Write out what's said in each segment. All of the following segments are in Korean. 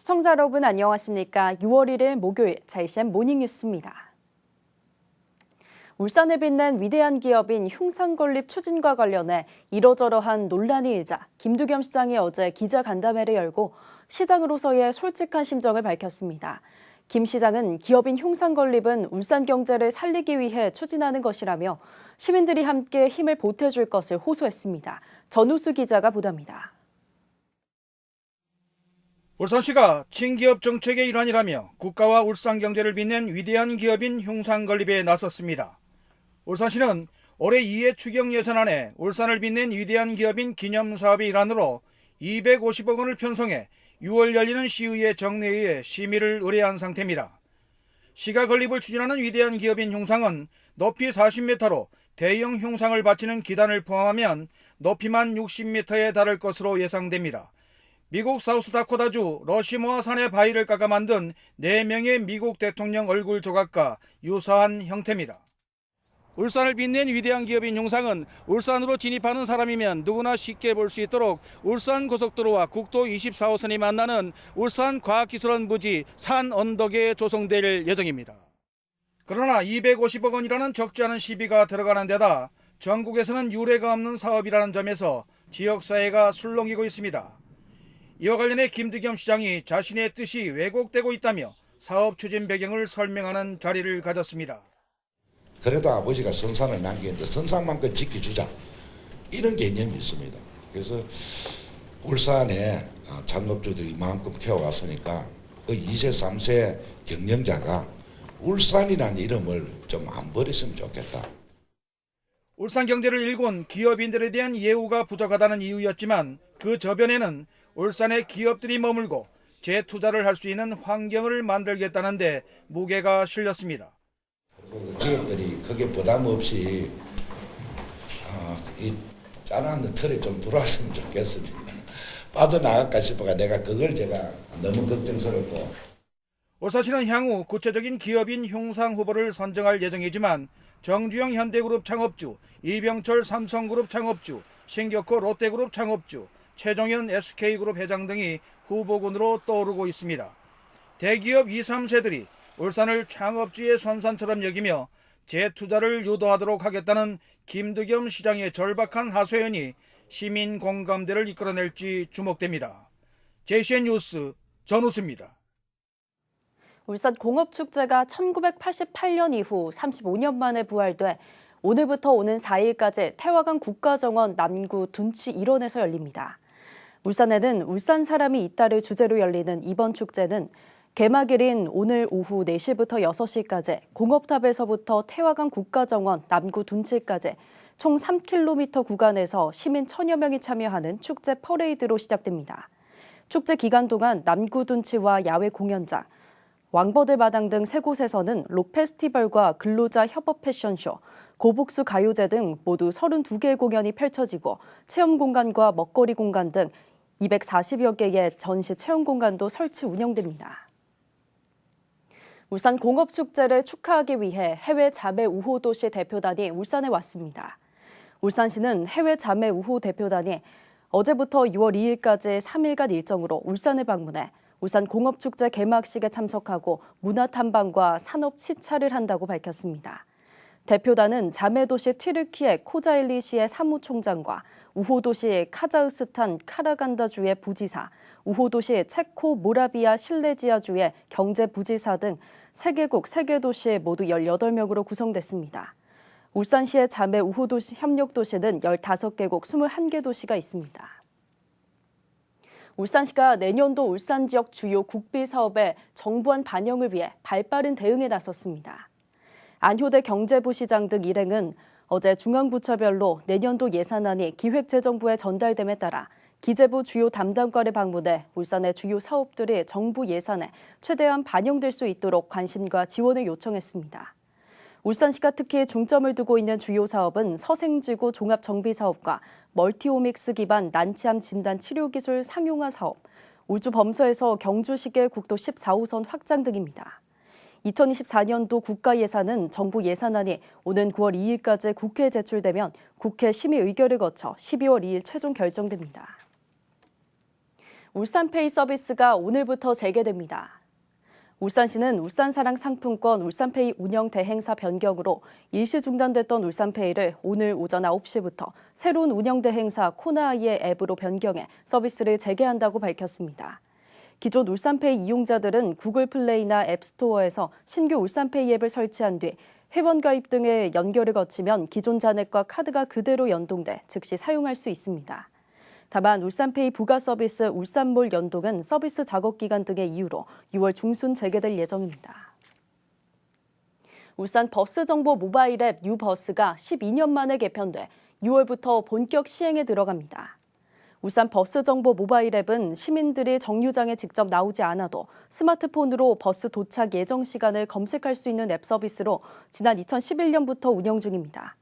시청자 여러분 안녕하십니까? 6월 1일 목요일 JCN 모닝뉴스입니다. 울산을 빛낸 위대한 기업인 흉상건립 추진과 관련해 이러저러한 논란이 일자 김두겸 시장이 어제 기자간담회를 열고 시장으로서의 솔직한 심정을 밝혔습니다. 김 시장은 기업인 흉상건립은 울산 경제를 살리기 위해 추진하는 것이라며 시민들이 함께 힘을 보태줄 것을 호소했습니다. 전우수 기자가 보도합니다. 울산시가 친기업 정책의 일환이라며 국가와 울산 경제를 빛낸 위대한 기업인 흉상건립에 나섰습니다. 울산시는 올해 2회 추경 예산안에 울산을 빛낸 위대한 기업인 기념사업의 일환으로 250억 원을 편성해 6월 열리는 시의회 정례회에 심의를 의뢰한 상태입니다. 시가 건립을 추진하는 위대한 기업인 흉상은 높이 40m로 대형 흉상을 받치는 기단을 포함하면 높이만 60m에 달할 것으로 예상됩니다. 미국 사우스다코타주 러시모아 산의 바위를 깎아 만든 4명의 미국 대통령 얼굴 조각과 유사한 형태입니다. 울산을 빛낸 위대한 기업인 흉상은 울산으로 진입하는 사람이면 누구나 쉽게 볼 수 있도록 울산 고속도로와 국도 24호선이 만나는 울산과학기술원 부지 산 언덕에 조성될 예정입니다. 그러나 250억 원이라는 적지 않은 시비가 들어가는 데다 전국에서는 유례가 없는 사업이라는 점에서 지역사회가 술렁이고 있습니다. 이와 관련해 김두겸 시장이 자신의 뜻이 왜곡되고 있다며 사업 추진 배경을 설명하는 자리를 가졌습니다. 그래도 아버지가 선산을 남기는데 선산만큼 지켜주자 이런 개념이 있습니다. 그래서 울산에 창업주들이 이만큼 키워왔으니까 그 2세 3세 경영자가 울산이라는 이름을 좀 안 버렸으면 좋겠다. 울산 경제를 일군 기업인들에 대한 예우가 부족하다는 이유였지만 그 저변에는 울산의 기업들이 머물고 재투자를 할 수 있는 환경을 만들겠다는데 무게가 실렸습니다. 기업들이 크게 부담 없이 이 짜놨는 틀에 좀 들어왔으면 좋겠습니다. 빠져나갈까 싶어가 내가 그걸 제가 너무 걱정스럽고. 울산시는 향후 구체적인 기업인 흉상 후보를 선정할 예정이지만 정주영 현대그룹 창업주, 이병철 삼성그룹 창업주, 신격호 롯데그룹 창업주, 최종현 SK그룹 회장 등이 후보군으로 떠오르고 있습니다. 대기업 2, 3세들이 울산을 창업주의 선산처럼 여기며 재투자를 유도하도록 하겠다는 김두겸 시장의 절박한 하소연이 시민 공감대를 이끌어낼지 주목됩니다. JCN 뉴스 전우수입니다. 울산 공업축제가 1988년 이후 35년 만에 부활돼 오늘부터 오는 4일까지 태화강 국가정원 남구 둔치 일원에서 열립니다. 울산에는 울산 사람이 있다를 주제로 열리는 이번 축제는 개막일인 오늘 오후 4시부터 6시까지 공업탑에서부터 태화강 국가정원 남구 둔치까지 총 3km 구간에서 시민 1000여 명이 참여하는 축제 퍼레이드로 시작됩니다. 축제 기간 동안 남구 둔치와 야외 공연장, 왕버들 마당 등 3곳에서는 록 페스티벌과 근로자 협업 패션쇼, 고복수 가요제 등 모두 32개의 공연이 펼쳐지고 체험 공간과 먹거리 공간 등 240여 개의 전시 체험 공간도 설치 운영됩니다. 울산 공업축제를 축하하기 위해 해외 자매 우호 도시 대표단이 울산에 왔습니다. 울산시는 해외 자매 우호 대표단이 어제부터 6월 2일까지 3일간 일정으로 울산을 방문해 울산 공업축제 개막식에 참석하고 문화탐방과 산업 시찰을 한다고 밝혔습니다. 대표단은 자매도시 튀르키예 코자일리시의 사무총장과 우호도시 카자흐스탄 카라간다주의 부지사, 우호도시 체코 모라비아 실레지아주의 경제부지사 등 3개국 3개 모두 18명으로 구성됐습니다. 울산시의 자매 우호도시 협력도시는 15개국 21개 도시가 있습니다. 울산시가 내년도 울산 지역 주요 국비 사업의 정부안 반영을 위해 발빠른 대응에 나섰습니다. 안효대 경제부시장 등 일행은 어제 중앙부처별로 내년도 예산안이 기획재정부에 전달됨에 따라 기재부 주요 담당과를 방문해 울산의 주요 사업들이 정부 예산에 최대한 반영될 수 있도록 관심과 지원을 요청했습니다. 울산시가 특히 중점을 두고 있는 주요 사업은 서생지구 종합정비사업과 멀티오믹스 기반 난치암 진단 치료기술 상용화 사업, 울주범서에서 경주시계 국도 14호선 확장 등입니다. 2024년도 국가 예산은 정부 예산안이 오는 9월 2일까지 국회에 제출되면 국회 심의 의결을 거쳐 12월 2일 최종 결정됩니다. 울산페이 서비스가 오늘부터 재개됩니다. 울산시는 울산사랑 상품권 울산페이 운영 대행사 변경으로 일시 중단됐던 울산페이를 오늘 오전 9시부터 새로운 운영 대행사 코나아이의 앱으로 변경해 서비스를 재개한다고 밝혔습니다. 기존 울산페이 이용자들은 구글 플레이나 앱스토어에서 신규 울산페이 앱을 설치한 뒤 회원 가입 등의 연결을 거치면 기존 잔액과 카드가 그대로 연동돼 즉시 사용할 수 있습니다. 다만 울산페이 부가 서비스 울산몰 연동은 서비스 작업 기간 등의 이유로 6월 중순 재개될 예정입니다. 울산 버스 정보 모바일 앱 뉴버스가 12년 만에 개편돼 6월부터 본격 시행에 들어갑니다. 울산 버스 정보 모바일 앱은 시민들이 정류장에 직접 나오지 않아도 스마트폰으로 버스 도착 예정 시간을 검색할 수 있는 앱 서비스로 지난 2011년부터 운영 중입니다.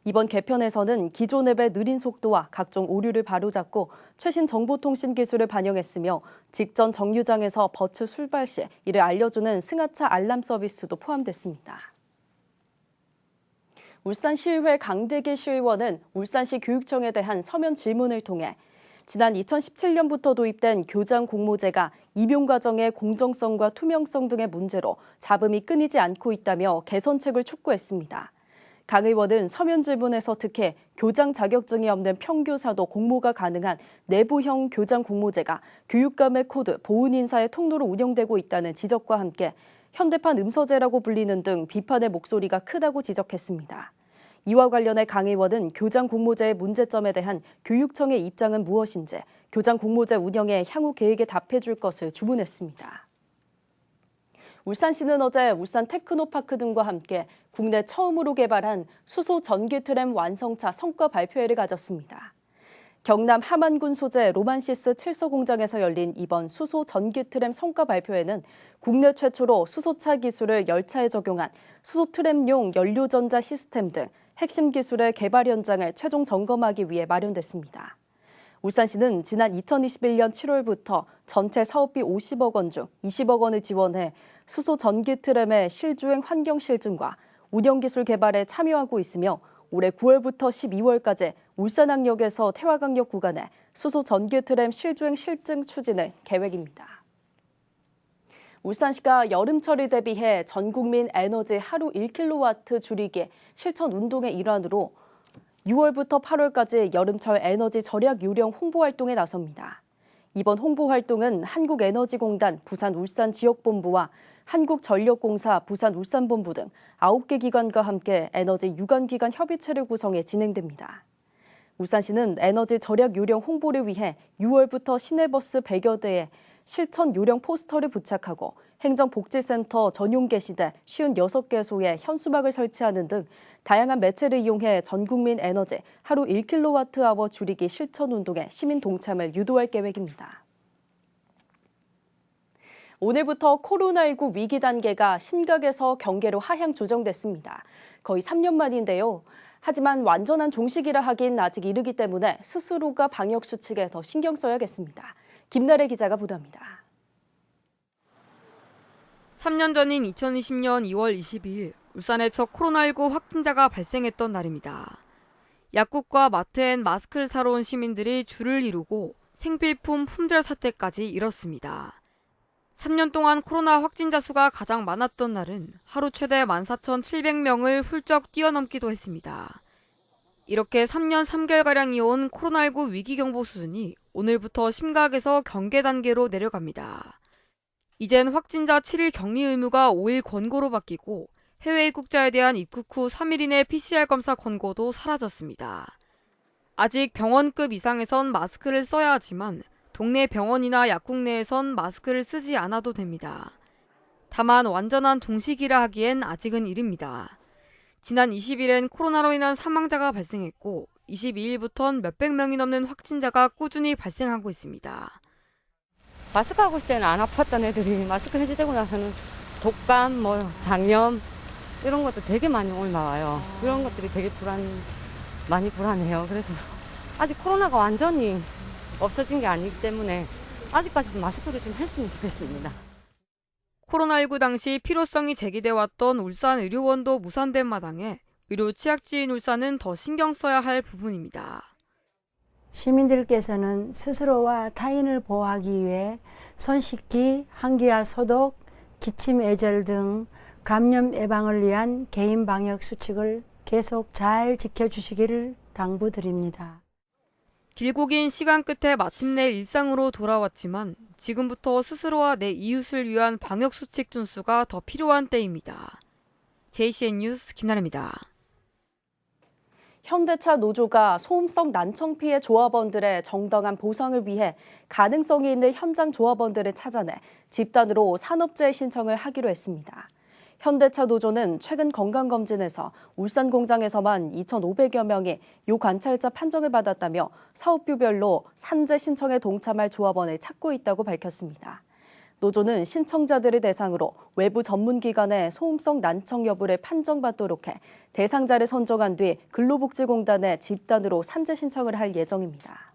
이번 개편에서는 기존 앱의 느린 속도와 각종 오류를 바로잡고 최신 정보통신 기술을 반영했으며 직전 정류장에서 버스 출발 시 이를 알려주는 승하차 알람 서비스도 포함됐습니다. 울산시의회 강대기 시의원은 울산시 교육청에 대한 서면 질문을 통해 지난 2017년부터 도입된 교장 공모제가 임용 과정의 공정성과 투명성 등의 문제로 잡음이 끊이지 않고 있다며 개선책을 촉구했습니다. 강 의원은 서면 질문에서 특히 교장 자격증이 없는 평교사도 공모가 가능한 내부형 교장 공모제가 교육감의 코드, 보훈 인사의 통로로 운영되고 있다는 지적과 함께 현대판 음서제라고 불리는 등 비판의 목소리가 크다고 지적했습니다. 이와 관련해 강 의원은 교장 공모제의 문제점에 대한 교육청의 입장은 무엇인지 교장 공모제 운영의 향후 계획에 답해줄 것을 주문했습니다. 울산시는 어제 울산 테크노파크 등과 함께 국내 처음으로 개발한 수소 전기 트램 완성차 성과 발표회를 가졌습니다. 경남 함안군 소재 로만시스 7소 공장에서 열린 이번 수소 전기 트램 성과 발표회는 국내 최초로 수소차 기술을 열차에 적용한 수소 트램용 연료전자 시스템 등 핵심 기술의 개발 현장을 최종 점검하기 위해 마련됐습니다. 울산시는 지난 2021년 7월부터 전체 사업비 50억 원 중 20억 원을 지원해 수소 전기 트램의 실주행 환경 실증과 운영기술 개발에 참여하고 있으며 올해 9월부터 12월까지 울산항역에서 태화강역 구간에 수소 전기 트램 실주행 실증 추진을 계획입니다. 울산시가 여름철을 대비해 전국민 에너지 하루 1kW 줄이기 실천 운동의 일환으로 6월부터 8월까지 여름철 에너지 절약 요령 홍보 활동에 나섭니다. 이번 홍보 활동은 한국에너지공단 부산울산지역본부와 한국전력공사 부산울산본부 등 9개 기관과 함께 에너지 유관기관 협의체를 구성해 진행됩니다. 울산시는 에너지 절약 요령 홍보를 위해 6월부터 시내버스 100여 대에 실천 요령 포스터를 부착하고 행정복지센터 전용 게시대 56개소에 현수막을 설치하는 등 다양한 매체를 이용해 전국민 에너지 하루 1kWh 줄이기 실천 운동에 시민 동참을 유도할 계획입니다. 오늘부터 코로나19 위기 단계가 심각에서 경계로 하향 조정됐습니다. 거의 3년 만인데요. 하지만 완전한 종식이라 하긴 아직 이르기 때문에 스스로가 방역 수칙에 더 신경 써야겠습니다. 김나래 기자가 보도합니다. 3년 전인 2020년 2월 22일 울산에 첫 코로나19 확진자가 발생했던 날입니다. 약국과 마트엔 마스크를 사러 온 시민들이 줄을 이루고 생필품 품절 사태까지 일었습니다. 3년 동안 코로나 확진자 수가 가장 많았던 날은 하루 최대 14,700명을 훌쩍 뛰어넘기도 했습니다. 이렇게 3년 3개월가량 이어온 코로나19 위기경보 수준이 오늘부터 심각에서 경계 단계로 내려갑니다. 이젠 확진자 7일 격리 의무가 5일 권고로 바뀌고 해외 입국자에 대한 입국 후 3일 이내 PCR 검사 권고도 사라졌습니다. 아직 병원급 이상에선 마스크를 써야 하지만 동네 병원이나 약국 내에선 마스크를 쓰지 않아도 됩니다. 다만 완전한 종식이라 하기엔 아직은 이릅니다. 지난 20일엔 코로나로 인한 사망자가 발생했고 22일부터는 몇백 명이 넘는 확진자가 꾸준히 발생하고 있습니다. 마스크 하고 있을 때는 안 아팠던 애들이 마스크 해제되고 나서는 독감, 장염 이런 것도 되게 많이 올라와요. 그런 것들이 되게 많이 불안해요. 그래서 아직 코로나가 완전히 없어진 게 아니기 때문에 아직까지도 마스크를 좀 했으면 좋겠습니다. 코로나19 당시 필요성이 제기돼 왔던 울산 의료원도 무산된 마당에 의료 취약지인 울산은 더 신경 써야 할 부분입니다. 시민들께서는 스스로와 타인을 보호하기 위해 손 씻기, 환기와 소독, 기침 예절 등 감염 예방을 위한 개인 방역 수칙을 계속 잘 지켜주시기를 당부드립니다. 길고 긴 시간 끝에 마침내 일상으로 돌아왔지만 지금부터 스스로와 내 이웃을 위한 방역 수칙 준수가 더 필요한 때입니다. JCN 뉴스 김나래입니다. 현대차 노조가 소음성 난청 피해 조합원들의 정당한 보상을 위해 가능성이 있는 현장 조합원들을 찾아내 집단으로 산업재해 신청을 하기로 했습니다. 현대차 노조는 최근 건강검진에서 울산 공장에서만 2,500여 명이 요관찰자 판정을 받았다며 사업부별로 산재 신청에 동참할 조합원을 찾고 있다고 밝혔습니다. 노조는 신청자들을 대상으로 외부 전문기관의 소음성 난청 여부를 판정받도록 해 대상자를 선정한 뒤 근로복지공단에 집단으로 산재 신청을 할 예정입니다.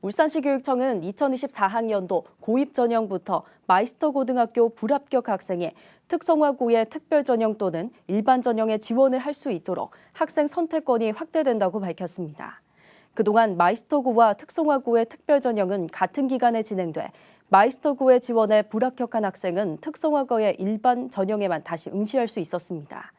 울산시 교육청은 2024학년도 고입 전형부터 마이스터 고등학교 불합격 학생이 특성화고의 특별 전형 또는 일반 전형에 지원을 할 수 있도록 학생 선택권이 확대된다고 밝혔습니다. 그동안 마이스터고와 특성화고의 특별 전형은 같은 기간에 진행돼 마이스터고에 지원해 불합격한 학생은 특성화고의 일반 전형에만 다시 응시할 수 있었습니다.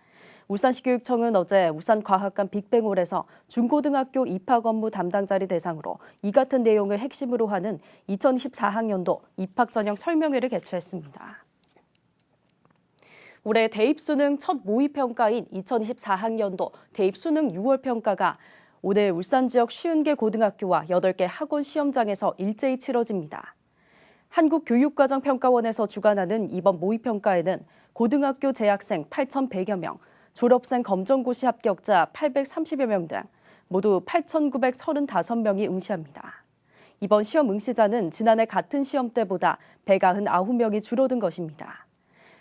울산시 교육청은 어제 울산과학관 빅뱅홀에서 중고등학교 입학 업무 담당자를 대상으로 이 같은 내용을 핵심으로 하는 2024학년도 입학 전형 설명회를 개최했습니다. 올해 대입수능 첫 모의평가인 2024학년도 대입수능 6월평가가 오늘 울산 지역 50개 고등학교와 8개 학원 시험장에서 일제히 치러집니다. 한국교육과정평가원에서 주관하는 이번 모의평가에는 고등학교 재학생 8,100여 명, 졸업생 검정고시 합격자 830여 명 등 모두 8,935명이 응시합니다. 이번 시험 응시자는 지난해 같은 시험 때보다 199명이 줄어든 것입니다.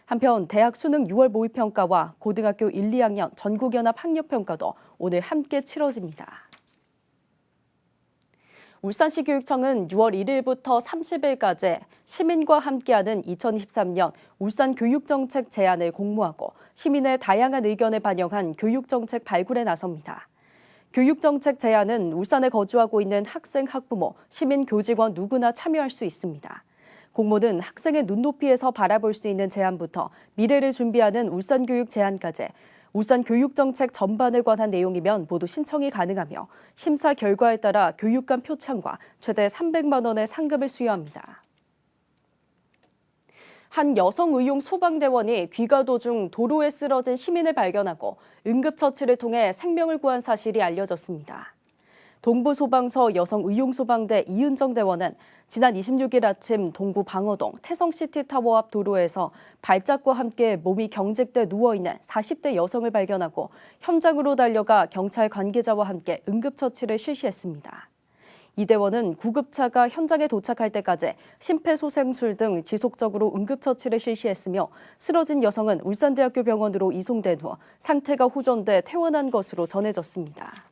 한편 대학 수능 6월 모의평가와 고등학교 1, 2학년 전국연합 학력평가도 오늘 함께 치러집니다. 울산시 교육청은 6월 1일부터 30일까지 시민과 함께하는 2023년 울산 교육정책 제안을 공모하고 시민의 다양한 의견을 반영한 교육정책 발굴에 나섭니다. 교육정책 제안은 울산에 거주하고 있는 학생, 학부모, 시민, 교직원 누구나 참여할 수 있습니다. 공모는 학생의 눈높이에서 바라볼 수 있는 제안부터 미래를 준비하는 울산교육 제안까지 울산 교육정책 전반에 관한 내용이면 모두 신청이 가능하며 심사 결과에 따라 교육감 표창과 최대 300만 원의 상금을 수여합니다. 한 여성 의용 소방대원이 귀가 도중 도로에 쓰러진 시민을 발견하고 응급처치를 통해 생명을 구한 사실이 알려졌습니다. 동부소방서 여성의용소방대 이은정 대원은 지난 26일 아침 동구 방어동 태성시티타워 앞 도로에서 발작과 함께 몸이 경직돼 누워있는 40대 여성을 발견하고 현장으로 달려가 경찰 관계자와 함께 응급처치를 실시했습니다. 이 대원은 구급차가 현장에 도착할 때까지 심폐소생술 등 지속적으로 응급처치를 실시했으며 쓰러진 여성은 울산대학교 병원으로 이송된 후 상태가 호전돼 퇴원한 것으로 전해졌습니다.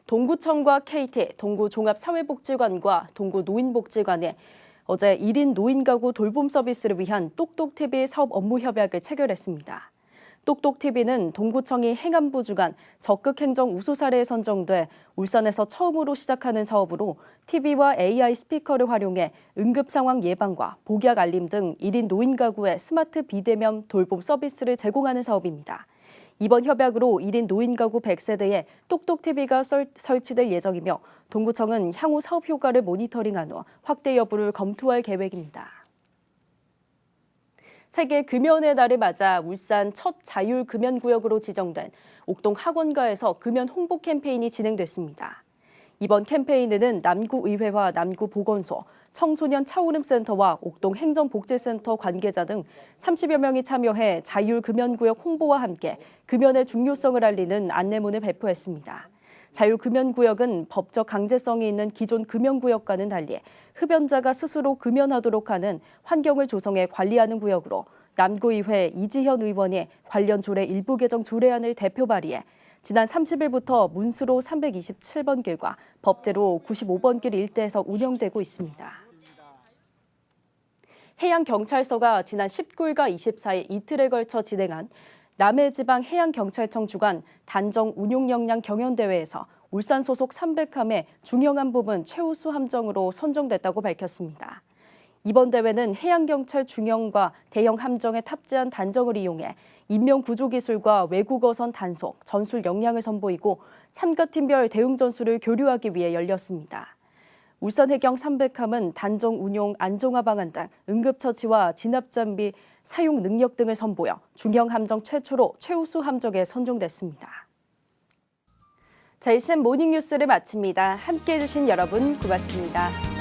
동구청과 KT, 동구종합사회복지관과 동구노인복지관이 어제 1인 노인가구 돌봄 서비스를 위한 똑똑TV 사업 업무 협약을 체결했습니다. 똑똑TV는 동구청이 행안부 주관 적극행정 우수 사례에 선정돼 울산에서 처음으로 시작하는 사업으로 TV와 AI 스피커를 활용해 응급상황 예방과 복약 알림 등 1인 노인가구에 스마트 비대면 돌봄 서비스를 제공하는 사업입니다. 이번 협약으로 1인 노인가구 100세대에 똑똑TV가 설치될 예정이며 동구청은 향후 사업 효과를 모니터링한 후 확대 여부를 검토할 계획입니다. 세계 금연의 날을 맞아 울산 첫 자율금연구역으로 지정된 옥동 학원가에서 금연 홍보 캠페인이 진행됐습니다. 이번 캠페인에는 남구의회와 남구보건소, 청소년 차오름센터와 옥동행정복지센터 관계자 등 30여 명이 참여해 자율금연구역 홍보와 함께 금연의 중요성을 알리는 안내문을 배포했습니다. 자율금연구역은 법적 강제성이 있는 기존 금연구역과는 달리 흡연자가 스스로 금연하도록 하는 환경을 조성해 관리하는 구역으로 남구의회 이지현 의원이 관련 조례 일부 개정 조례안을 대표 발의해 지난 30일부터 문수로 327번 길과 법대로 95번 길 일대에서 운영되고 있습니다. 해양경찰서가 지난 19일과 24일 이틀에 걸쳐 진행한 남해지방해양경찰청 주관 단정 운용역량 경연대회에서 울산 소속 300함의 중형함 부분 최우수 함정으로 선정됐다고 밝혔습니다. 이번 대회는 해양경찰 중형과 대형 함정에 탑재한 단정을 이용해 인명 구조 기술과 외국어선 단속, 전술 역량을 선보이고 참가팀별 대응 전술을 교류하기 위해 열렸습니다. 울산해경 300함은 단정 운용 안정화 방안 등 응급처치와 진압장비 사용 능력 등을 선보여 중형 함정 최초로 최우수 함정에 선정됐습니다. JCN 모닝뉴스를 마칩니다. 함께해 주신 여러분 고맙습니다.